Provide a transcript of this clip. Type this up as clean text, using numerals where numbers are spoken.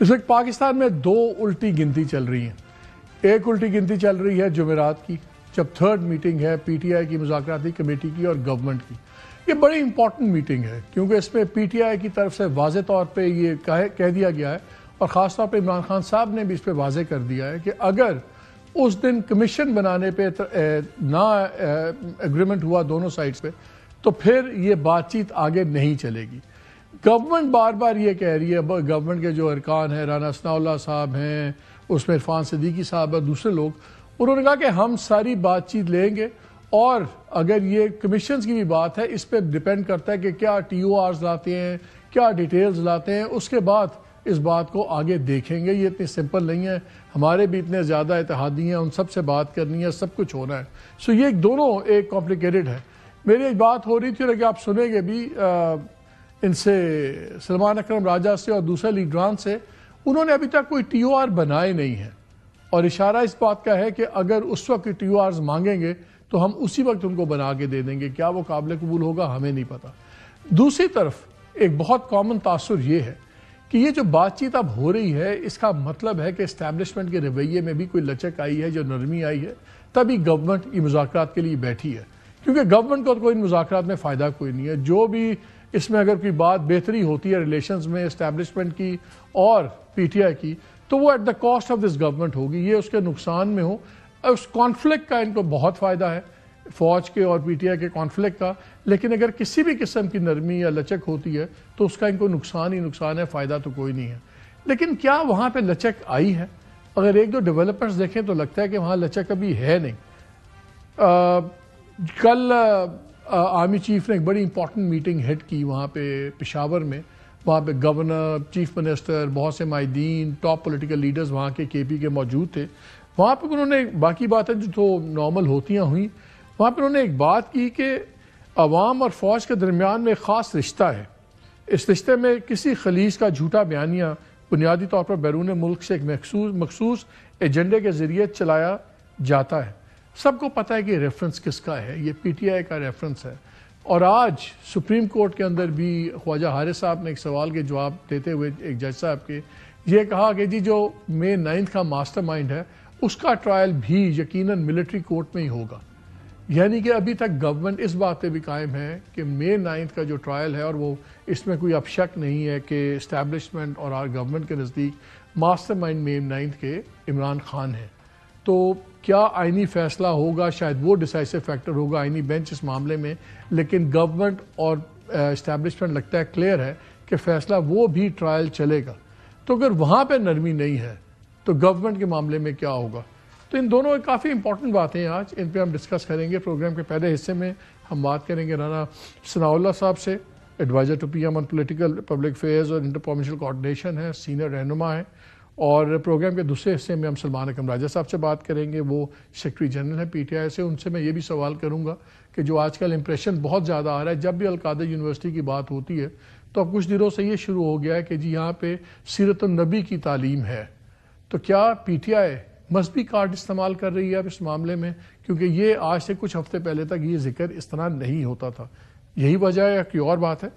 इस वक्त पाकिस्तान में दो उल्टी गिनती चल रही है। एक उल्टी गिनती चल रही है जुमेरात की, जब थर्ड मीटिंग है पीटीआई की मुज़ाकराती कमेटी की और गवर्नमेंट की। ये बड़ी इंपॉर्टेंट मीटिंग है क्योंकि इसमें पीटीआई की तरफ से वाज़े तौर पे ये कह दिया गया है और ख़ास तौर पे इमरान खान साहब ने भी इस पर वाज़े कर दिया है कि अगर उस दिन कमीशन बनाने पे ना एग्रीमेंट हुआ दोनों साइड्स पे तो फिर ये बातचीत आगे नहीं चलेगी। गवर्नमेंट बार बार ये कह रही है, गवर्नमेंट के जो अरकान हैं, राना सनाउल्लाह साहब हैं, उसमें इरफान सिद्दीकी साहब और दूसरे लोग, उन्होंने कहा कि हम सारी बातचीत लेंगे और अगर ये कमीशंस की भी बात है इस पर डिपेंड करता है कि क्या TORs लाते हैं, क्या डिटेल्स लाते हैं, उसके बाद इस बात को आगे देखेंगे। ये इतनी सिंपल नहीं है, हमारे भी इतने ज़्यादा इत्तेहादी हैं, उन सब से बात करनी है, सब कुछ होना है। सो ये दोनों एक कॉम्प्लिकेटेड है। मेरी एक बात हो रही थी और आप सुनेंगे भी इनसे, सलमान अकरम राजा से और दूसरे लीडरान से, उन्होंने अभी तक कोई TOR बनाए नहीं है और इशारा इस बात का है कि अगर उस वक्त TORs मांगेंगे तो हम उसी वक्त उनको बना के दे देंगे। क्या वो काबिल कबूल होगा हमें नहीं पता। दूसरी तरफ एक बहुत कॉमन तासुर ये है कि ये जो बातचीत अब हो रही है इसका मतलब है कि इस्टेब्लिशमेंट के रवैये में भी कोई लचक आई है, जो नरमी आई है, तभी गवर्नमेंट ये मुज़ाकरात के लिए बैठी है। क्योंकि गवर्नमेंट को कोई मुज़ाकरात में फ़ायदा कोई नहीं है। जो भी इसमें अगर कोई बात बेहतरी होती है रिलेशंस में इस्टेब्लिशमेंट की और पीटीआई की, तो वो at the cost of this government होगी, ये उसके नुकसान में हो। उस कॉन्फ्लिक्ट का इनको बहुत फ़ायदा है, फौज के और पीटीआई के कॉन्फ्लिक्ट का, लेकिन अगर किसी भी किस्म की नरमी या लचक होती है तो उसका इनको नुकसान ही नुकसान है, फ़ायदा तो कोई नहीं है। लेकिन क्या वहाँ पे लचक आई है? अगर एक दो डेवलपमेंट्स देखें तो लगता है कि वहाँ लचक अभी है नहीं। कल आर्मी चीफ ने एक बड़ी इंपॉर्टेंट मीटिंग हेड की वहाँ पे पेशावर में। वहाँ पे गवर्नर, चीफ मिनिस्टर, बहुत से माहिदीन, टॉप पॉलिटिकल लीडर्स वहाँ के KP के मौजूद थे। वहाँ पे उन्होंने बाकी बातें जो तो नॉर्मल होती हुई, वहाँ पे उन्होंने एक बात की कि अवाम और फौज के दरमियान में एक ख़ास रिश्ता है। इस रिश्ते में किसी खलीज का झूठा बयानिया बुनियादी तौर पर बैरून मुल्क से एक मखसूस एजेंडे के ज़रिए चलाया जाता है। सबको पता है कि रेफरेंस किसका है, ये पीटीआई का रेफरेंस है। और आज सुप्रीम कोर्ट के अंदर भी ख्वाजा हारिस साहब ने एक सवाल के जवाब देते हुए एक जज साहब के ये कहा कि जी जो May 9 का मास्टरमाइंड है उसका ट्रायल भी यकीनन मिलिट्री कोर्ट में ही होगा। यानी कि अभी तक गवर्नमेंट इस बात पे भी कायम है कि May 9 का जो ट्रायल है, और वो इसमें कोई अब शक नहीं है कि इस्टेब्लिशमेंट और आर गवर्नमेंट के नज़दीक मास्टरमाइंड May 9 के इमरान खान है। तो क्या आइनी फैसला होगा, शायद वो डिसाइसिव फैक्टर होगा आइनी बेंच इस मामले में, लेकिन गवर्नमेंट और इस्टेब्लिशमेंट लगता है क्लियर है कि फैसला वो भी ट्रायल चलेगा। तो अगर वहाँ पे नरमी नहीं है तो गवर्नमेंट के मामले में क्या होगा? तो इन दोनों काफ़ी इंपॉर्टेंट बातें हैं आज, इन पे हम डिस्कस करेंगे। प्रोग्राम के पहले हिस्से में हम बात करेंगे राना सनाउल्लाह साहब से, adviser to PM on political public affairs और इंटर प्रोविंशियल कोऑर्डिनेशन है, सीनियर रहनुमा है। और प्रोग्राम के दूसरे हिस्से में हम सलमान अकरम राजा साहब से बात करेंगे, वो सेक्रेटरी जनरल है पीटीआई से। उनसे मैं ये भी सवाल करूँगा कि जो आजकल इंप्रेशन बहुत ज़्यादा आ रहा है, जब भी अलकादर यूनिवर्सिटी की बात होती है तो अब कुछ दिनों से ये शुरू हो गया है कि जी यहाँ पे सीरत-उन-नबी की तालीम है, तो क्या पीटीआई मजहबी कार्ड इस्तेमाल कर रही है अब इस मामले में? क्योंकि ये आज से कुछ हफ्ते पहले तक ये जिक्र इस तरह नहीं होता था। यही वजह है कि और बात है।